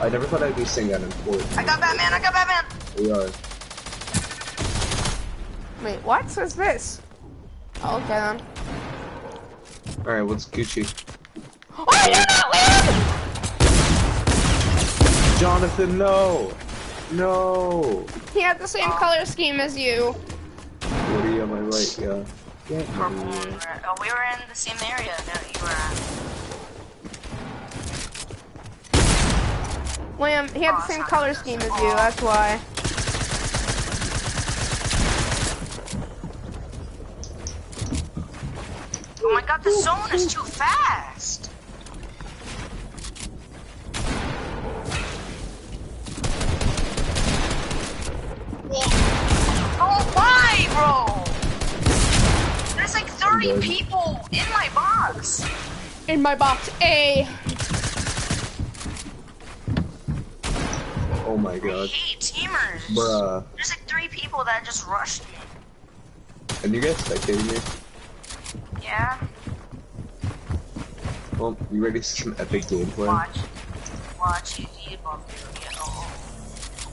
I never thought I'd be saying that in court. I got Batman, I got Batman! We are. Wait, what? What's this? Oh, okay then. Alright, what's Gucci? Oh, you're not Liam! Jonathan, no! No! He had the same color scheme as you. What are you on my right? Yeah. Purple. Oh, we were in the same area that you were at. Liam, he had the same color scheme as you, that's why. Oh my god, the zone is too fast! Oh, why, bro? There's like 30 people in my box. In my box A. Oh my I god. hate teamers. Bruh. There's like 3 people that just rushed me. And you guys spectating me? Yeah? Well, you ready to see some epic gameplay? Watch. Watch, you above you. Yeah, oh.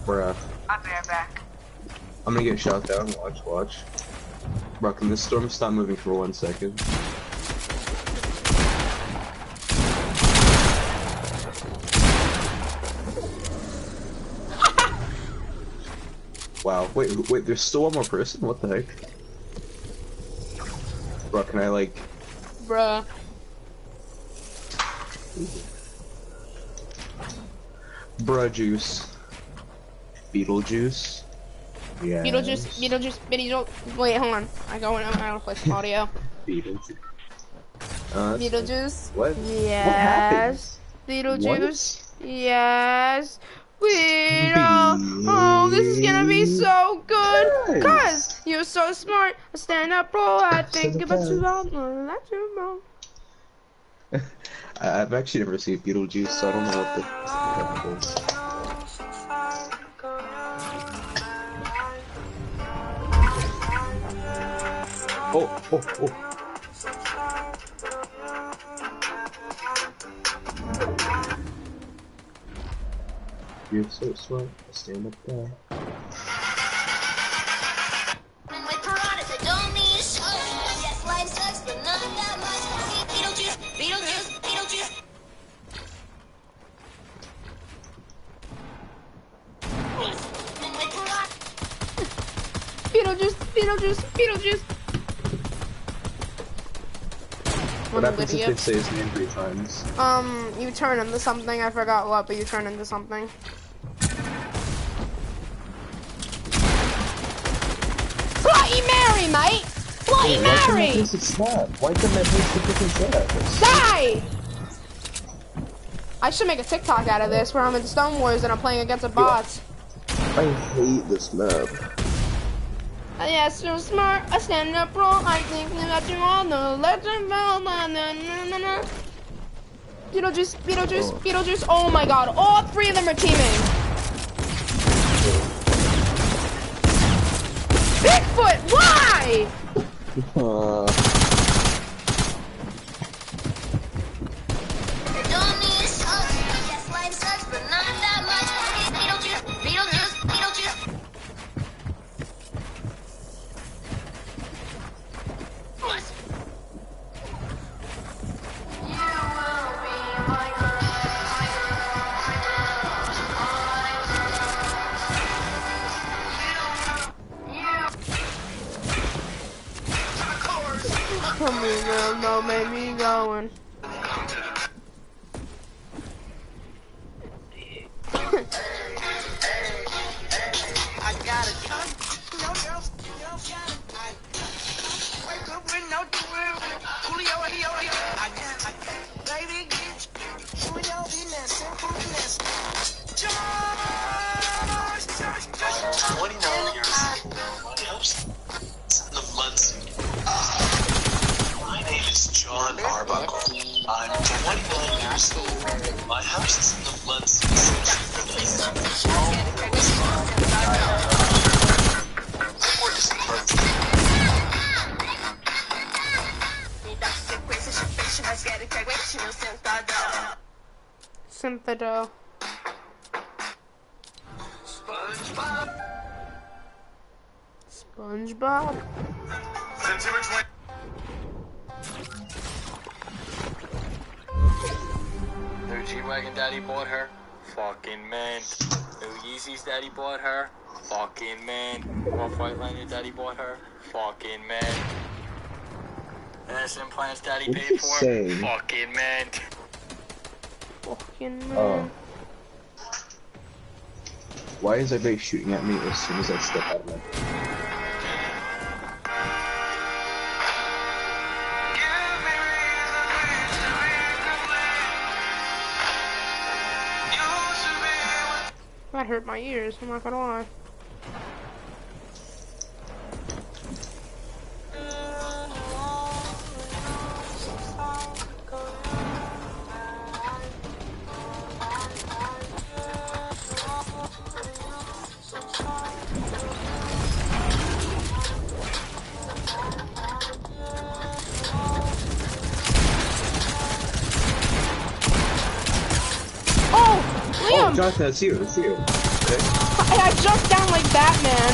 Bruh. I'll be right back. I'm gonna get shot down. Watch. Bro, can this storm stop moving for 1 second? Wow, wait, there's still one more person? What the heck? Bro, can I like... Bruh. Bruh juice. Beetlejuice. Yeah. Beetlejuice. Wait, hold on. I gotta play some audio. Beetlejuice. Beetlejuice. What? Yes. Beetlejuice. Yes. Beetle. Oh, this is gonna be so good. Cause you're so smart. I stand up, bro. I think about you all. Let you know. I've actually never seen Beetlejuice, so I don't know what the heck it is. Oh. You're so smart. I stand up there. Beetlejuice. What happens if they say his name 3 times? You turn into something. I forgot what, but you turn into something. Bloody Mary, mate! Bloody Mary! Why couldn't I post a different setup? Die! I should make a TikTok out of this where I'm in Stone Wars and I'm playing against a bot. I hate this map. Yeah, so smart. I stand up wrong. I think that you all know. Legend bell. Beetlejuice. Oh my god, all 3 of them are teaming. Bigfoot, why? Come here, girl, no, make me going. My name is John Arbuckle. I'm 29 years old. My house is in the Bloods. Symphodo. SpongeBob? September 20. New G-Wagon daddy bought her. Fucking man. New Yeezys daddy bought her. Fucking man. Off-White Lanyard daddy bought her. Fucking man. Ass implants daddy What are paid you for. saying? Fucking man. Fucking man. Oh. Why is everybody shooting at me as soon as I step out of my... That hurt my ears, I'm not gonna lie. Oh, Jonathan, it's you, it's you. Okay. I jumped down like Batman.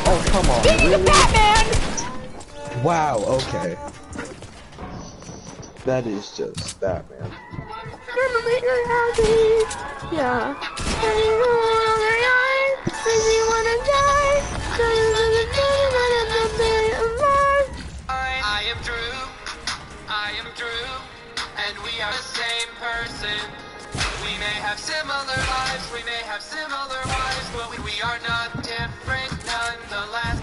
Oh, come on. Speaking Really? of Batman! Wow, okay. That is just Batman. Gonna make her happy. Yeah. Makes me wanna die. I am Drew. I am Drew. And we are the same person. We may have similar lives, we may have similar wives, but we are not different nonetheless.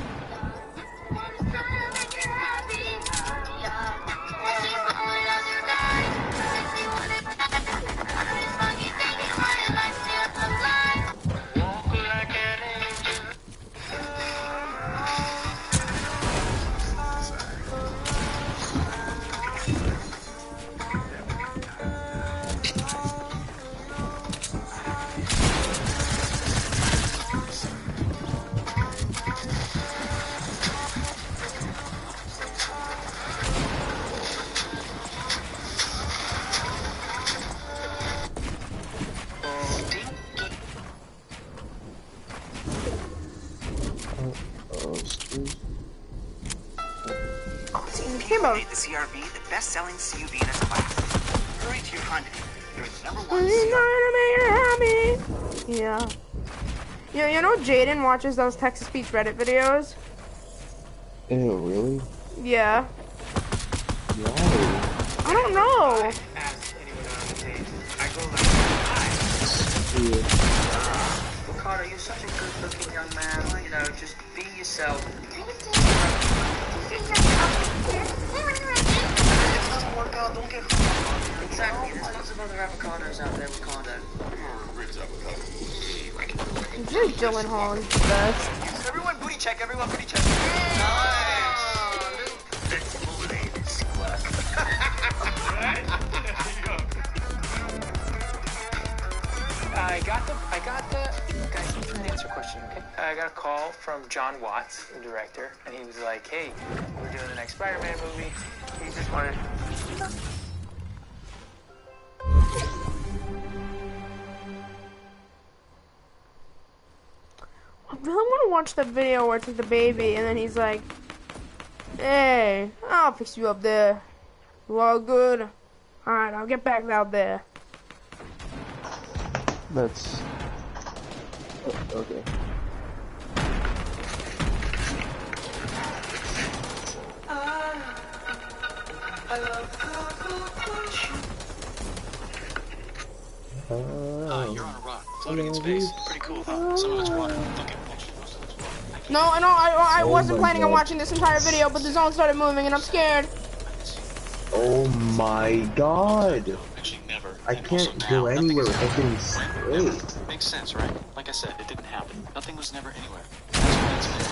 Hero. The CRV, the best-selling CUV in its class. Hurry to your Hyundai. You're the number one He's CRV. gonna make her happy. Yeah. You know Jaden watches those Texas Beach Reddit videos? Ew, really? Yeah. Why? I don't know. Ask anyone on the page. I go like, Yeah. Ricardo, you're such a good-looking young man. You know, just be yourself. If it doesn't work out, don't get hung. Exactly. There's lots of other avocados out there, Ricardo. Jay Gyllenhaal is the best. Everyone booty check. Everyone booty check. Nice. Let's move it. Guys, I'm trying to answer a question, okay? I got a call from John Watts, the director, and he was like, hey, we're doing the next Spider-Man movie. He just wanted... I really want to watch that video where it's like the baby and then he's like, hey, I'll fix you up there. You all good? Alright, I'll get back out there. That's... okay. You're on a rock, floating in space. Pretty cool, huh? Some of it's water. Fucking bullshit. Most of it's water. No, I wasn't my planning on God. watching this entire video, but the zone started moving and I'm scared. Oh my god! Actually, never. I And also can't now, go nothing anywhere is without getting Never. sprayed. Makes sense, right? Like I said, it didn't happen. Nothing was never anywhere. That's why it's been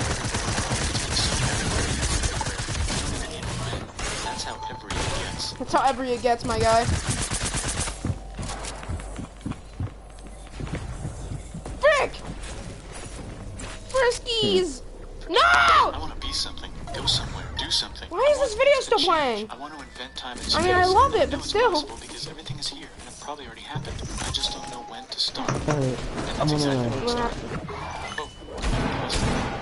so everywhere. That's how every gets. That's how every it gets, my guy. Frick! Friskies! No! I want to be something, go somewhere, do something. Why is this video still playing? I want to invent time and I mean, I space. love it, know but it's still. possible because everything is here in a probably already happened. I just don't know when to start. Alright, And I'm that's exactly gonna... when I started. Oh,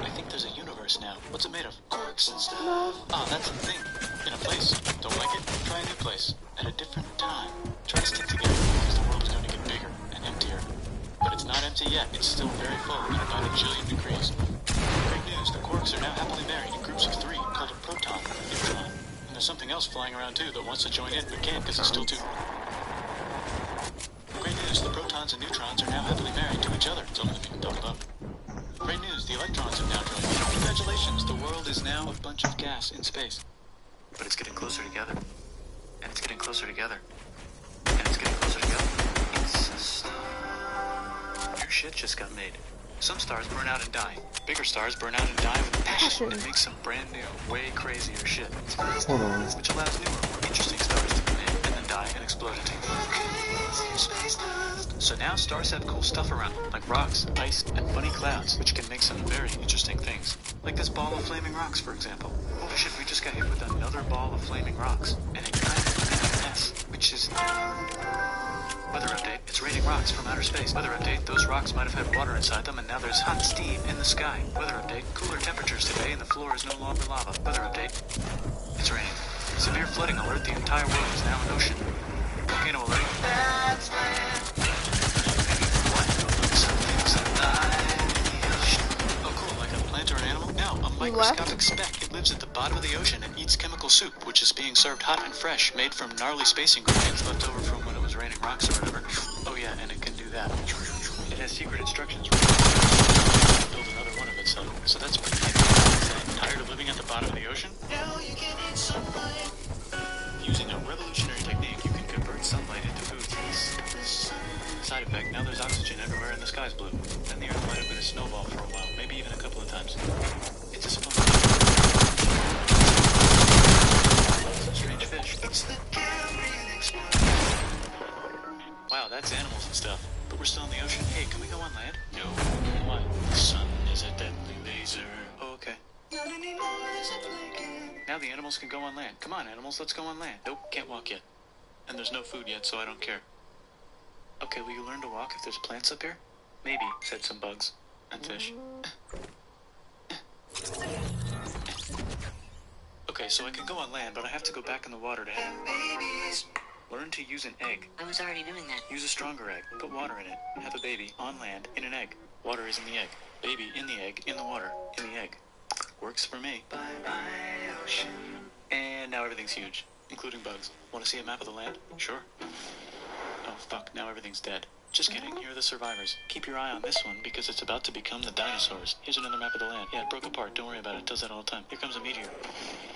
I think there's a universe now. What's it made of? Corks and stuff. Ah, that's the thing. In a place. Don't like it? Try a new place. At a different time. Try to stick together, because the world is going to get bigger and emptier. But it's not empty yet. It's still very full at about 1 jillion degrees. Great news. The quarks are now happily married in groups of 3, called a proton and a neutron. And there's something else flying around too that wants to join in, but can't because it's still too... Great news. The protons and neutrons are now happily married to each other. It's only the doubled up. Great news. The electrons have now joined in. Congratulations. The world is now a bunch of gas in space. But it's getting closer together. And it's getting closer together. And it's getting closer together. It's a star. Your shit just got made. Some stars burn out and die. Bigger stars burn out and die with passion and make some brand new, way crazier shit. Hold on. Which allows newer, more interesting stars to come in and then die and explode into So now stars have cool stuff around them, like rocks, ice, and funny clouds, which can make some very interesting things. Like this ball of flaming rocks, for example. Holy shit, we just got hit with another ball of flaming rocks. And it kind of made a mess, which is... Weather update, it's raining rocks from outer space. Weather update, those rocks might have had water inside them and now there's hot steam in the sky. Weather update, cooler temperatures today and the floor is no longer lava. Weather update, it's raining. Severe flooding alert, the entire world is now an ocean. Volcano alert. That's land. Oh cool, like a plant or an animal? No, a microscopic speck. It lives at the bottom of the ocean and eats chemical soup, which is being served hot and fresh, made from gnarly space ingredients left over from when it was raining rocks or whatever. Oh yeah, and it can do that. It has secret instructions. Build another one of itself. So that's pretty neat. Tired of living at the bottom of the ocean? Now you can eat sunlight. Using a revolutionary technique, you can convert sunlight into food. Side effect, now there's oxygen everywhere and the sky's blue. And the earth might have been a snowball for a while, maybe even a couple of times. It's a sponge. It's a strange fish. It's the wow, that's animals and stuff. But we're still in the ocean. Hey, can we go on land? No. Why? The sun is a deadly laser. Oh, okay. Not anymore, is it blinking? Now the animals can go on land. Come on, animals, let's go on land. Nope, can't walk yet. And there's no food yet, so I don't care. Okay, will you learn to walk if there's plants up here? Maybe, said some bugs. And fish. Okay, so I can go on land, but I have to go back in the water to have babies. Learn to use an egg. I was already doing that. Use a stronger egg. Put water in it. Have a baby on land in an egg. Water is in the egg. Baby in the egg, in the water, in the egg. Works for me. Bye-bye, ocean. And now everything's huge, including bugs. Want to see a map of the land? Sure. Oh, fuck, now everything's dead. Just kidding, here are the survivors. Keep your eye on this one, because it's about to become the dinosaurs. Here's another map of the land. Yeah, it broke apart, don't worry about it, it does that all the time. Here comes a meteor.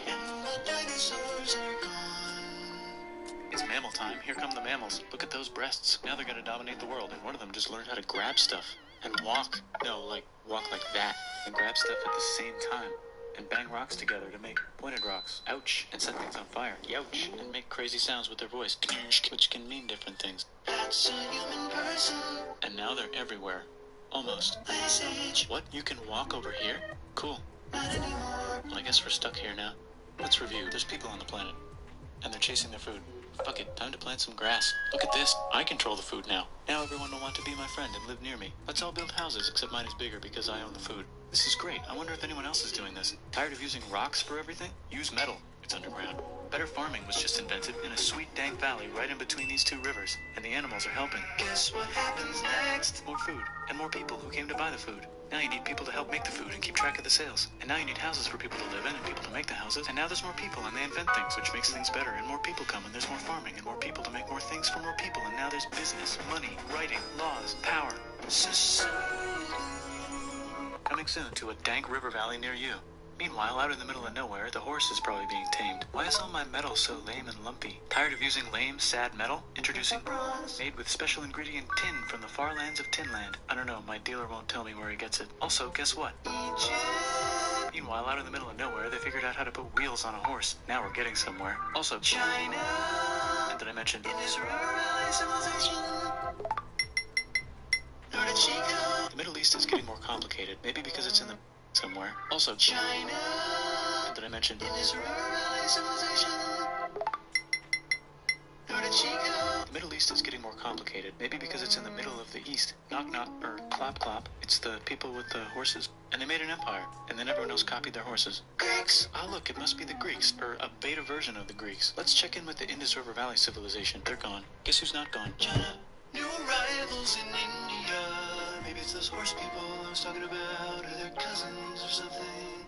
And the dinosaurs are gone. It's mammal time, here come the mammals. Look at those breasts. Now they're gonna dominate the world, and one of them just learned how to grab stuff. And walk. No, like, walk like that. And grab stuff at the same time. And bang rocks together to make pointed rocks. Ouch. And set things on fire. Youch. And make crazy sounds with their voice. Which can mean different things. That's a human person. And now they're everywhere. Almost. Ice Age. What? You can walk over here? Cool. Not anymore. Well, I guess we're stuck here now. Let's review. There's people on the planet. And they're chasing their food. Fuck it, time to plant some grass. Look at this, I control the food now. Now everyone will want to be my friend and live near me. Let's all build houses, except mine is bigger because I own the food. This is great, I wonder if anyone else is doing this. Tired of using rocks for everything? Use metal, it's underground. Better farming was just invented in a sweet dank valley right in between these two rivers. And the animals are helping. Guess what happens next? More food, and more people who came to buy the food. Now you need people to help make the food and keep track of the sales. And now you need houses for people to live in and people to make the houses. And now there's more people and they invent things, which makes things better. And more people come and there's more farming and more people to make more things for more people. And now there's business, money, writing, laws, power. Coming soon to a dank river valley near you. Meanwhile, out in the middle of nowhere, the horse is probably being tamed. Why is all my metal so lame and lumpy? Tired of using lame, sad metal? Introducing bronze, made with special ingredient tin from the far lands of Tinland. I don't know, my dealer won't tell me where he gets it. Also, guess what? Egypt. Meanwhile, out in the middle of nowhere, they figured out how to put wheels on a horse. Now we're getting somewhere. Also, China. And did I mention? In this rural civilization. The Middle East is getting more complicated, maybe because it's in the somewhere. Also, China. And did I mention? In this rural civilization. The where did she go? The Middle East is getting more complicated. Maybe because it's in the middle of the East. Knock knock, or clap clap. It's the people with the horses. And they made an empire. And then everyone else copied their horses. Greeks! Ah, look, it must be the Greeks. Or a beta version of the Greeks. Let's check in with the Indus River Valley civilization. They're gone. Guess who's not gone? China. New arrivals in India. Maybe it's those horse people I was talking about. Or their cousins or something.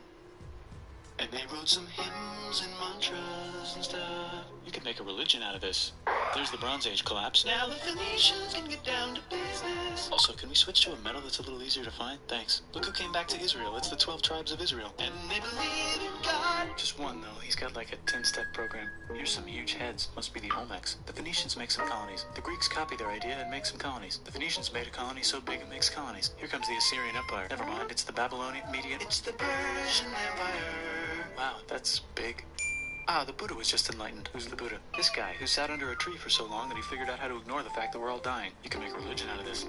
And they wrote some hymns and mantras and stuff. You can make a religion out of this. There's the Bronze Age collapse. Now the Phoenicians can get down to business. Also, can we switch to a metal that's a little easier to find? Thanks. Look who came back to Israel. It's the 12 tribes of Israel. And they believe in God. Just one, though. He's got like a 10-step program. Here's some huge heads. Must be the Olmecs. The Phoenicians make some colonies. The Greeks copy their idea and make some colonies. The Phoenicians made a colony so big it makes colonies. Here comes the Assyrian Empire. Never mind, it's the Babylonian, Median. It's the Persian Empire. Wow, that's big. Ah, the Buddha was just enlightened. Who's the Buddha? This guy, who sat under a tree for so long that he figured out how to ignore the fact that we're all dying. You can make a religion out of this.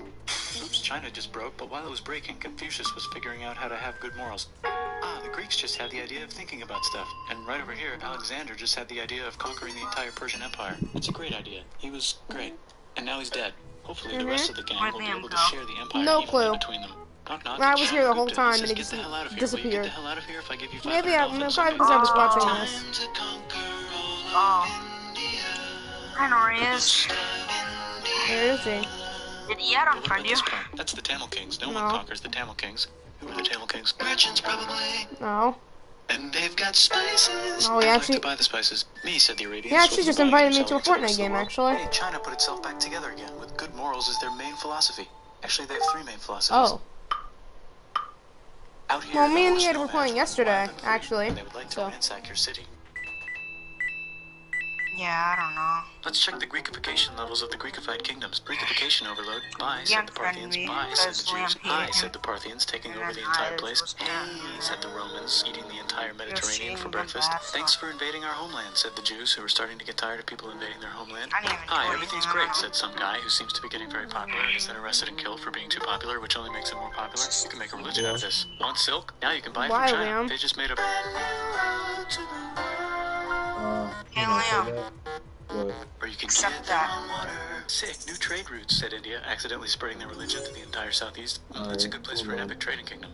Oops, China just broke, but while it was breaking, Confucius was figuring out how to have good morals. Ah, the Greeks just had the idea of thinking about stuff. And right over here, Alexander just had the idea of conquering the entire Persian Empire. That's a great idea. He was great. And now he's dead. Hopefully the rest of the gang will be able to share the empire No evenly clue. between them. Knock, knock. I was here the whole time and it Get just the hell out of here. disappeared. Will you get the hell out of here if I give you Maybe $500 probably for because I was watching this. Time to conquer all Oh. of India. I know where he is. Where is he? Did he yet What about unfriend you? this part? That's the Tamil Kings. No one No. conquers the Tamil Kings. Who are the Tamil Kings? Merchants, probably. No. And they've got spices. Oh, he I'd like actually- to buy the spices. Me, said the Arabians. He actually just Buying invited and me to a selling Fortnite to the game, world. actually. Hey, China put itself back together again with good morals as their main philosophy. Actually, they have 3 main philosophies. Oh. Out here, Well, me and the Ed were nomads playing run yesterday, wild and free, actually, and they would like to so. ransack your city. Yeah, I don't know. Let's check the Greekification levels of the Greekified kingdoms. Greekification overload. Bye, He said the unfriended Parthians. me Bye, said because the Jews. Liam Hi, hated said him. the Parthians, taking And over then the entire I place. was Hey, mad. said the Romans, eating the entire Mediterranean for seeing breakfast. them back. Thanks for invading our homeland, said the Jews, who were starting to get tired of people invading their homeland. I didn't even Hi, do everything's anything. great, said some guy who seems to be getting very popular and is then arrested and killed for being too popular, which only makes him more popular. You can make a religion out of this. Want silk? Now you can buy it Why, from China. Liam? They just made a... Hey, Can I say Liam. that? What? Or you can Accept get that. their own water. Sick, new trade routes, said India, accidentally spreading their religion to the entire southeast. That's a good place for an epic trading kingdom.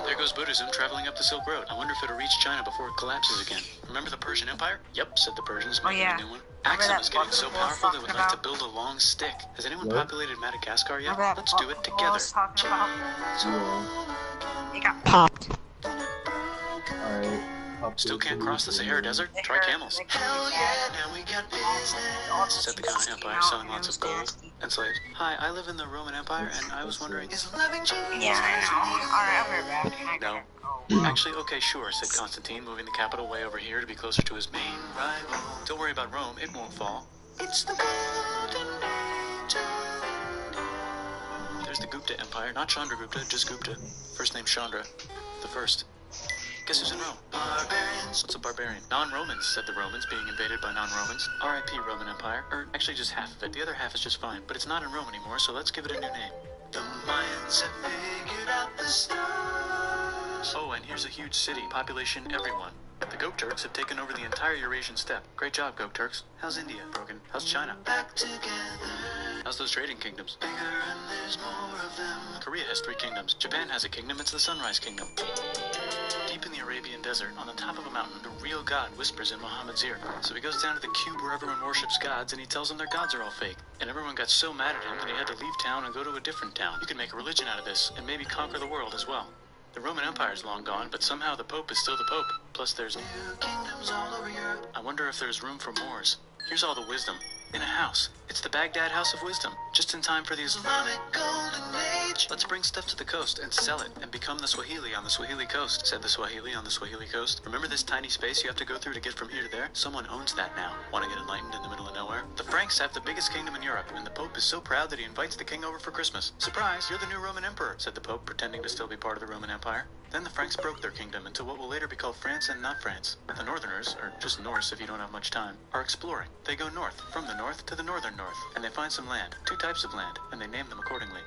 There goes Buddhism traveling up the Silk Road. I wonder if it'll reach China before it collapses again. Remember the Persian Empire? Yep, said the Persians, Oh, making yeah. a new one. Remember Axum that is getting book so that we were powerful they would talking like to about? build a long stick. Has anyone What? populated Madagascar yet? Remember that Let's book do it I together. was talking about? Yeah. He got popped. Alright. Still can't cross the Sahara Desert? Try camels. Hell yeah, now we got business, said the Ghana Empire, selling lots of gold and slaves. Hi, I live in the Roman Empire, and I was wondering, is loving Jesus? Yeah, I know. Alright, I'll be right back. I No. gotta go. Actually, okay, sure, said Constantine, moving the capital way over here to be closer to his main rival. Don't worry about Rome, it won't fall. It's the Golden Age. There's the Gupta Empire, not Chandragupta, just Gupta. First name Chandra, the first. Guess who's in Rome? Barbarians. What's a barbarian? Non-Romans, said the Romans, being invaded by non-Romans. R.I.P. Roman Empire. Or actually just half of it. The other half is just fine. But it's not in Rome anymore, so let's give it a new name. The Mayans have figured out the stars. Oh, and here's a huge city. Population everyone. The Gokturks have taken over the entire Eurasian steppe. Great job, Gokturks. How's India? Broken. How's China? Back together. How's those trading kingdoms? Bigger and there's more of them. Korea has 3 kingdoms. Japan has a kingdom. It's the Sunrise Kingdom. Deep in the Arabian desert, on the top of a mountain, the real God whispers in Muhammad's ear. So he goes down to the cube where everyone worships gods, and he tells them their gods are all fake. And everyone got so mad at him that he had to leave town and go to a different town. You can make a religion out of this, and maybe conquer the world as well. The Roman Empire's long gone, but somehow the Pope is still the Pope. Plus there's new kingdoms all over Europe. I wonder if there's room for Moors. Here's all the wisdom. In a house. It's the Baghdad House of Wisdom. Just in time for the Islamic Golden Age. Let's bring stuff to the coast and sell it and become the Swahili on the Swahili coast, said the Swahili on the Swahili coast. Remember this tiny space you have to go through to get from here to there? Someone owns that now. Want to get enlightened in the middle of nowhere? The Franks have the biggest kingdom in Europe, and the Pope is so proud that he invites the king over for Christmas. Surprise, you're the new Roman Emperor, said the Pope, pretending to still be part of the Roman Empire. Then the Franks broke their kingdom into what will later be called France and not France. The Northerners, or just Norse if you don't have much time, are exploring. They go north, from the north to the northern north, and they find some land, 2 types of land, and they name them accordingly.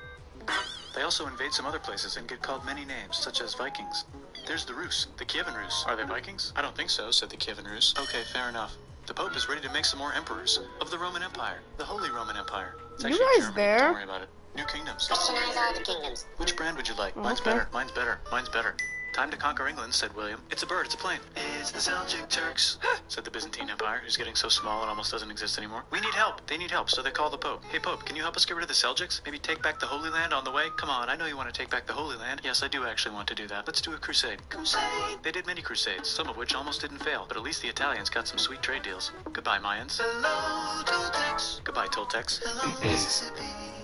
They also invade some other places and get called many names, such as Vikings. There's the Rus, the Kievan Rus. Are they Vikings? I don't think so, said the Kievan Rus. Okay, fair enough. The Pope is ready to make some more emperors of the Roman Empire, the Holy Roman Empire. It's You actually guys German. there? Don't worry about it. New kingdoms. Christianize all the kingdoms. Which brand would you like? Mine's Okay. better. Mine's better. Mine's better. Time to conquer England, said William. It's a bird, it's a plane. It's the Seljuk Turks, said the Byzantine Empire, who's getting so small it almost doesn't exist anymore. We need help. They need help, so they call the Pope. Hey, Pope, can you help us get rid of the Seljuks? Maybe take back the Holy Land on the way? Come on, I know you want to take back the Holy Land. Yes, I do actually want to do that. Let's do a crusade. Crusade! They did many crusades, some of which almost didn't fail, but at least the Italians got some sweet trade deals. Goodbye, Mayans. Hello, Toltecs. Goodbye, Toltecs. Hello, Mississippi.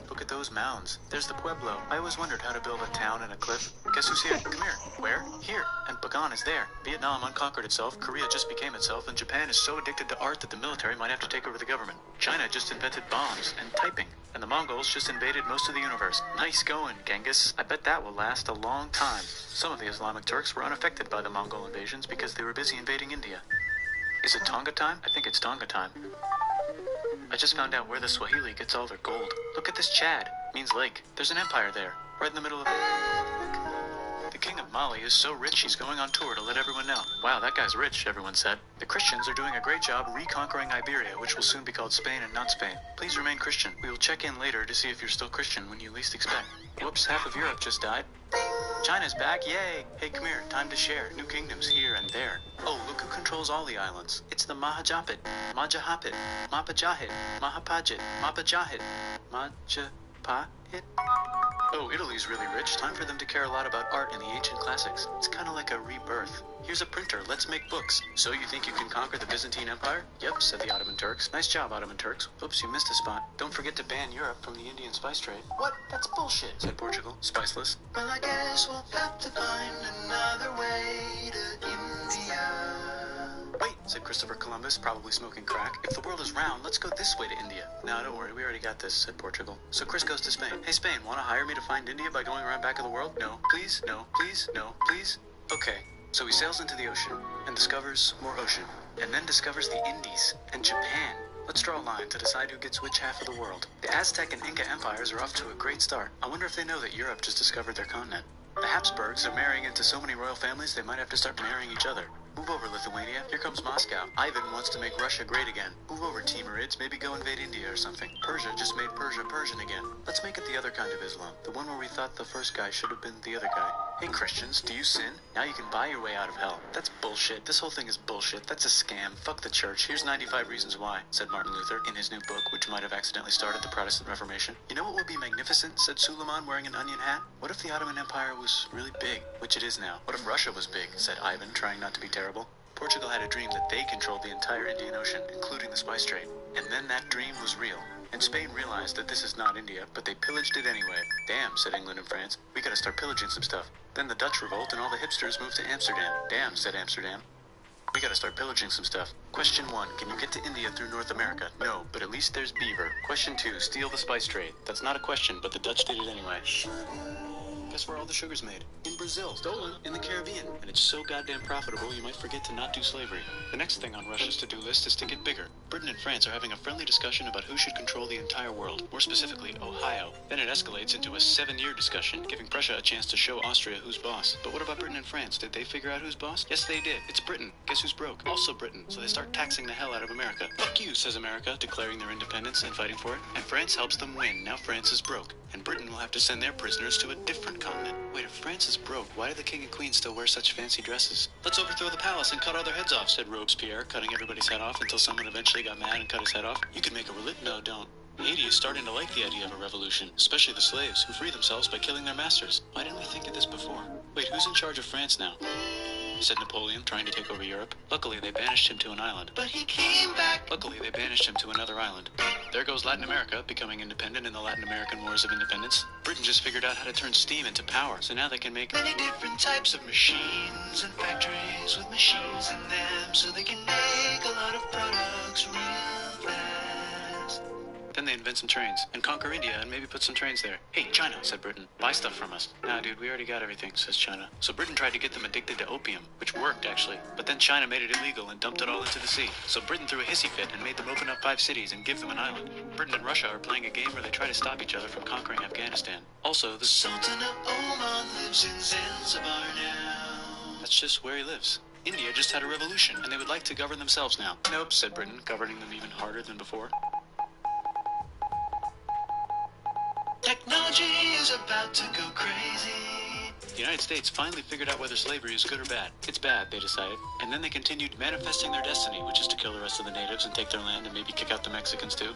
Look at those mounds. There's the Pueblo. I always wondered how to build a town in a cliff. Guess who's here? Come here. Where? Here. And Bagan is there. Vietnam unconquered itself, Korea just became itself, and Japan is so addicted to art that the military might have to take over the government. China just invented bombs and typing. And the Mongols just invaded most of the universe. Nice going, Genghis. I bet that will last a long time. Some of the Islamic Turks were unaffected by the Mongol invasions because they were busy invading India. Is it Tonga time? I think it's Tonga time. I just found out where the Swahili gets all their gold. Look at this Chad. Means lake. There's an empire there. Right in the middle of the king of Mali is so rich he's going on tour to let everyone know. Wow, that guy's rich, everyone said. The Christians are doing a great job reconquering Iberia, which will soon be called Spain and not Spain. Please remain Christian. We will check in later to see if you're still Christian when you least expect. Whoops, half of Europe just died. China's back, yay! Hey, come here, time to share. New kingdoms here and there. Oh, look who controls all the islands. It's the Mahajapit, Majapahit, Mapajahit, Mahapajit, Mapajahit, Majapahit. Oh, Italy's really rich. Time for them to care a lot about art and the ancient classics. It's kind of like a rebirth. Here's a printer. Let's make books. So you think you can conquer the Byzantine Empire? Yep, said the Ottoman Turks. Nice job, Ottoman Turks. Oops, you missed a spot. Don't forget to ban Europe from the Indian spice trade. What? That's bullshit, said Portugal. Spiceless. Well, I guess we'll have to find another way to India. Wait, said Christopher Columbus, probably smoking crack. If the world is round, let's go this way to India. No, don't worry, we already got this, said Portugal. So Chris goes to Spain. Hey, Spain, want to hire me to find India by going around back of the world? No, please, no, please, no, please. Okay. So he sails into the ocean and discovers more ocean, and then discovers the Indies and Japan. Let's draw a line to decide who gets which half of the world. The Aztec and Inca empires are off to a great start. I wonder if they know that Europe just discovered their continent. The Habsburgs are marrying into so many royal families they might have to start marrying each other. Move over, Lithuania. Here comes Moscow. Ivan wants to make Russia great again. Move over, Timurids. Maybe go invade India or something. Persia just made Persia Persian again. Let's make it the other kind of Islam. The one where we thought the first guy should have been the other guy. Hey, Christians, do you sin? Now you can buy your way out of hell. That's bullshit. This whole thing is bullshit. That's a scam. Fuck the church. Here's 95 Reasons Why, said Martin Luther in his new book, which might have accidentally started the Protestant Reformation. You know what would be magnificent, said Suleiman wearing an onion hat? What if the Ottoman Empire was really big, which it is now? What if Russia was big, said Ivan, trying not to be terrible. Portugal had a dream that they controlled the entire Indian Ocean, including the spice trade. And then that dream was real. And Spain realized that this is not India, but they pillaged it anyway. Damn, said England and France. We gotta start pillaging some stuff. Then the Dutch revolt and all the hipsters moved to Amsterdam. Damn, said Amsterdam. We gotta start pillaging some stuff. Question 1, can you get to India through North America? No, but at least there's beaver. Question 2, steal the spice trade. That's not a question, but the Dutch did it anyway. Guess where all the sugar's made? In Brazil. Stolen. In the Caribbean. And it's so goddamn profitable you might forget to not do slavery. The next thing on Russia's to-do list is to get bigger. Britain and France are having a friendly discussion about who should control the entire world. More specifically, Ohio. Then it escalates into a 7-year discussion, giving Prussia a chance to show Austria who's boss. But what about Britain and France? Did they figure out who's boss? Yes, they did. It's Britain. Guess who's broke? Also Britain. So they start taxing the hell out of America. Fuck you, says America, declaring their independence and fighting for it. And France helps them win. Now France is broke. And Britain will have to send their prisoners to a different continent. Wait, if France is broke, why do the king and queen still wear such fancy dresses? Let's overthrow the palace and cut all their heads off, said Robespierre, cutting everybody's head off until someone eventually got mad and cut his head off. You can make a religion. No, don't. Haiti is starting to like the idea of a revolution, especially the slaves, who free themselves by killing their masters. Why didn't we think of this before? Wait, who's in charge of France now? Said Napoleon, trying to take over Europe. Luckily, they banished him to an island. But he came back! Luckily, they banished him to another island. There goes Latin America, becoming independent in the Latin American Wars of Independence. Britain just figured out how to turn steam into power, so now they can make many different types of machines and factories with machines in them, so they can make a lot of products real fast. Then they invent some trains, and conquer India, and maybe put some trains there. Hey, China, said Britain, buy stuff from us. Nah, dude, we already got everything, says China. So Britain tried to get them addicted to opium, which worked, actually. But then China made it illegal and dumped it all into the sea. So Britain threw a hissy fit and made them open up 5 cities and give them an island. Britain and Russia are playing a game where they try to stop each other from conquering Afghanistan. Also, the Sultan of Oman lives in Zanzibar now. That's just where he lives. India just had a revolution, and they would like to govern themselves now. Nope, said Britain, governing them even harder than before. Technology is about to go crazy. The United States finally figured out whether slavery is good or bad. It's bad, they decided. And then they continued manifesting their destiny, which is to kill the rest of the natives and take their land and maybe kick out the Mexicans too.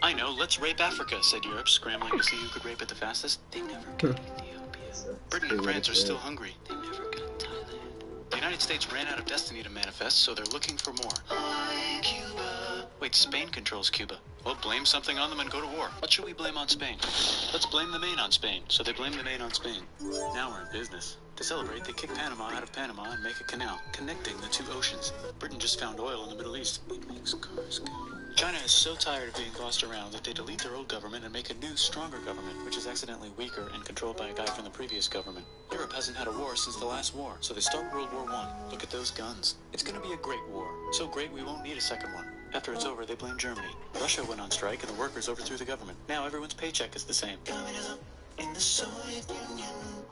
I know, let's rape Africa, said Europe, scrambling to see who could rape it the fastest. They never got Ethiopia. Britain and France are still hungry. They never got Thailand. The United States ran out of destiny to manifest, so they're looking for more. Hi, Cuba. Wait, Spain controls Cuba. Well, blame something on them and go to war. What should we blame on Spain? Let's blame the Maine on Spain. So they blame the Maine on Spain. Now we're in business. To celebrate, they kick Panama out of Panama and make a canal, connecting the two oceans. Britain just found oil in the Middle East. It makes cars go. China is so tired of being bossed around that they delete their old government and make a new, stronger government, which is accidentally weaker and controlled by a guy from the previous government. Europe hasn't had a war since the last war, so they start World War I. Look at those guns. It's gonna be a great war. So great we won't need a second one. After it's over, they blame Germany. Russia went on strike and the workers overthrew the government. Now everyone's paycheck is the same. Communism in the Soviet Union.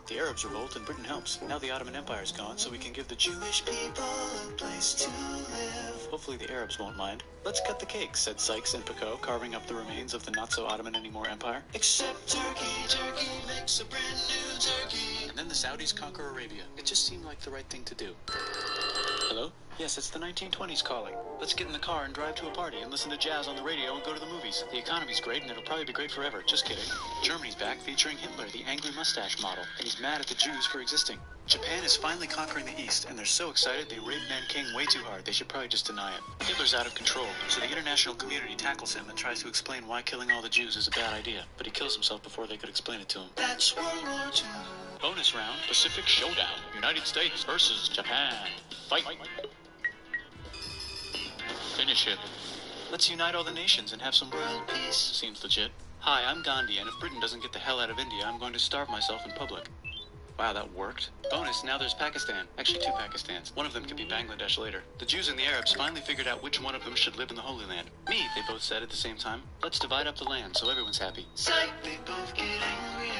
The Arabs revolt and Britain helps. Now the Ottoman Empire's gone, so we can give the Jewish people a place to live. Hopefully the Arabs won't mind. Let's cut the cake, said Sykes and Picot, carving up the remains of the not-so-Ottoman-anymore empire. Except Turkey, Turkey makes a brand new Turkey. And then the Saudis conquer Arabia. It just seemed like the right thing to do. Hello? Yes, it's the 1920s calling. Let's get in the car and drive to a party and listen to jazz on the radio and go to the movies. The economy's great and it'll probably be great forever. Just kidding. Germany's back featuring Hitler, the angry mustache model, and he's mad at the Jews for existing. Japan is finally conquering the East, and they're so excited they raped Nanking way too hard. They should probably just deny it. Hitler's out of control, so the international community tackles him and tries to explain why killing all the Jews is a bad idea. But he kills himself before they could explain it to him. That's World War II. Bonus round, Pacific Showdown. United States versus Japan. Fight. Finish it. Let's unite all the nations and have some world peace. Seems legit. Hi, I'm Gandhi, and if Britain doesn't get the hell out of India, I'm going to starve myself in public. Wow, that worked. Bonus, now there's Pakistan. Actually, two Pakistans. One of them could be Bangladesh later. The Jews and the Arabs finally figured out which one of them should live in the Holy Land. Me, they both said at the same time. Let's divide up the land so everyone's happy. Psych, they both get angrier.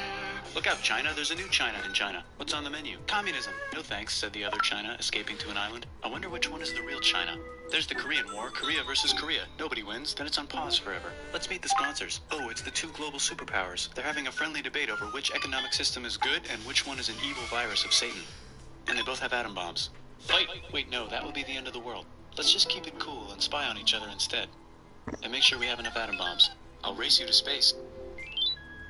Look out, China. There's a new China in China. What's on the menu? Communism. No thanks, said the other China, escaping to an island. I wonder which one is the real China. There's the Korean War, Korea versus Korea. Nobody wins, then it's on pause forever. Let's meet the sponsors. Oh, it's the two global superpowers. They're having a friendly debate over which economic system is good and which one is an evil virus of Satan. And they both have atom bombs. Fight! Wait, no, that will be the end of the world. Let's just keep it cool and spy on each other instead. And make sure we have enough atom bombs. I'll race you to space.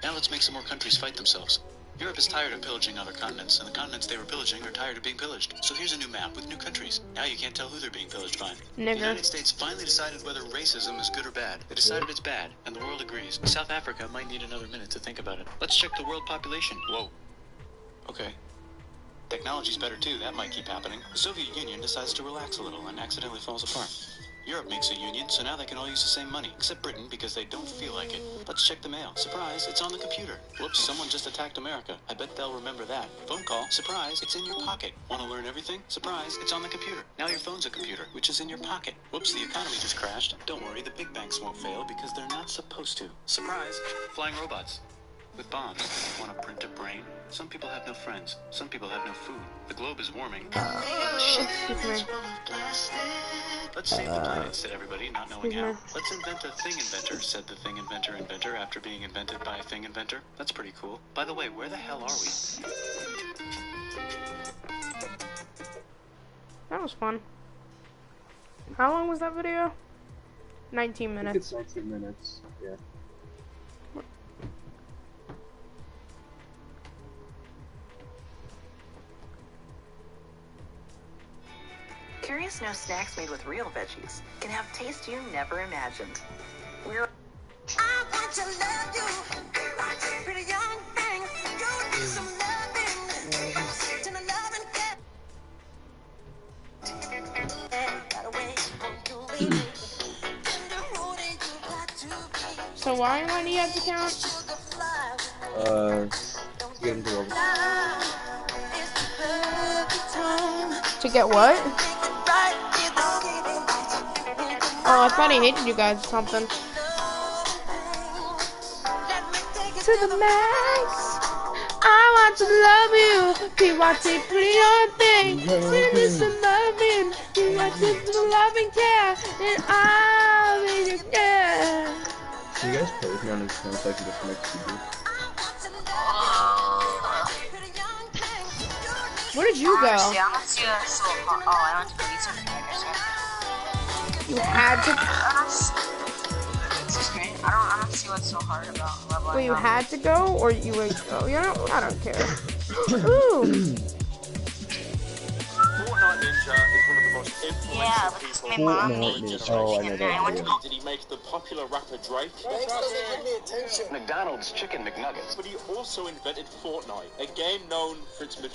Now let's make some more countries fight themselves. Europe is tired of pillaging other continents, and the continents they were pillaging are tired of being pillaged. So here's a new map with new countries. Now you can't tell who they're being pillaged by. The United States finally decided whether racism is good or bad. They decided it's bad, and the world agrees. South Africa might need another minute to think about it. Let's check the world population. Whoa. Okay. Technology's better too, that might keep happening. The Soviet Union decides to relax a little and accidentally falls apart. Europe makes a union, so now they can all use the same money, except Britain because they don't feel like it. Let's check the mail. Surprise, it's on the computer. Whoops, someone just attacked America. I bet they'll remember that. Phone call. Surprise, it's in your pocket. Want to learn everything? Surprise, it's on the computer. Now your phone's a computer, which is in your pocket. Whoops, the economy just crashed. Don't worry, the big banks won't fail because they're not supposed to. Surprise, flying robots. With bombs. Want to print a brain? Some people have no friends. Some people have no food. The globe is warming. Let's save the planet, said everybody, not knowing how. Let's invent a thing inventor, said the thing inventor after being invented by a thing inventor. That's pretty cool. By the way, where the hell are we? That was fun. How long was that video? 19 minutes. I think it's 19 minutes, yeah. Curious Snow snacks made with real veggies can have taste you never imagined. I want to love you, pretty young thing. You need some loving, to the loving So why do you have to count? To get into level. To get what? Oh, I thought he hated you guys or something. To the max, I want to love you. P-Y-T, pretty young thing. Send this to loving. P-Y-T, to loving care. And I'll be your care. Can you guys play with me on this phone so I can just make CD? Where did you go? Honestly, I don't see what's so hard. Oh, I went to the pizza maker. You had to. This is great. I don't see what's so hard about leveling Well, you up. had to go, or you would go. You know, I don't care. Ooh. Fortnite Ninja is one of the most influential Yeah, people my in mom the made generation. Oh, I know and I went that. to Did he make the popular rapper Drake? McDonald's Chicken McNuggets. But he also invented Fortnite, a game known for its